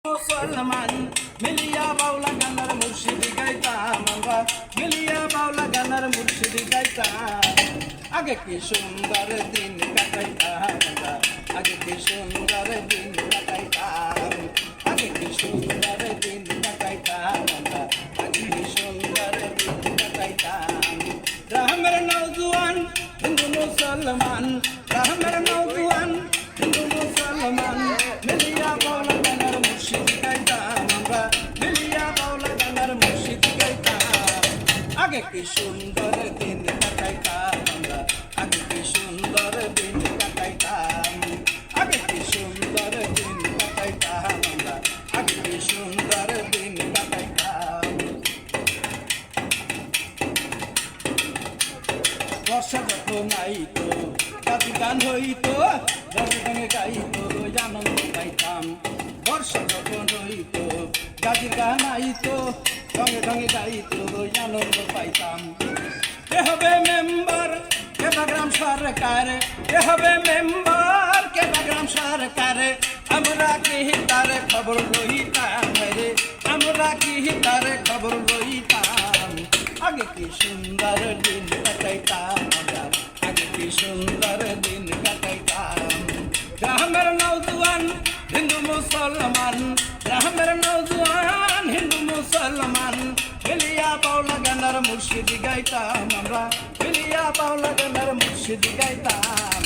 মুসলমান মিলিয়া বাউলা গানার মুর্শিদি গাইতাম আমরা, মিলিয়া বাউলা গানার মুর্শিদি গাইতাম। আগে কি সুন্দর দিন কাটাইতাম আমরা, আগে কি সুন্দর দিন কাটাইতাম, আগে কি সুন্দর দিন কাটাইতাম আমরা, আগে কি সুন্দর দিন কাটাইতাম। রাহমের নওজোয়ান হিন্দু মুসলমান, রাহমের নওজোয়ান হিন্দু মুসলমান মিলিয়া বাউলা গানার মুর্শিদি গাইতাম আমরা, মিলিয়া বাউলা গানার মুর্শিদি গাইতাম। আগে কি সুন্দর দিন কাটাইতাম আমরা, আগে কি সুন্দর দিন কাটাইতাম, আগে কি সুন্দর দিন কাটাইতাম আমরা, আগে কি সুন্দর দিন কাটাইতাম। বর্ষা যখন আইতো গাছি গান হইতো, রঙে রঙে গাইতো আনন্দ পাইতাম। বর্ষা যখন হইতো গাছি গান আইতো, রঙে রঙে গাইতো আনন্দ পাইতাম। কে হবে মেম্বার কে বাগ্রাম সরকার, কে হবে মেম্বার কে বাগ্রাম সরকার, আমরা কি তার খবর লইতাম রে, আমরা কি তার খবর লইতাম। আগে কি সুন্দর দিন কাটাইতাম আমরা, আগে কি সুন্দর দিন কাটাইতাম। গ্রামের নওজোয়ান হিন্দু মুসলমান, গ্রামের নওজোয়ান হিন্দু মুসলমান মিলিয়া বাউলা গানার মুর্শিদি গাইতাম আমরা, মিলিয়া বাউলা গানার মুর্শিদি গাইতাম।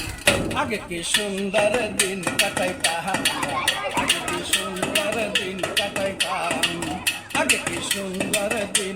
আগে কি সুন্দর দিন কাটাইতাম আমরা, আগে কি সুন্দর দিন কাটাইতাম, আগে কি সুন্দর দিন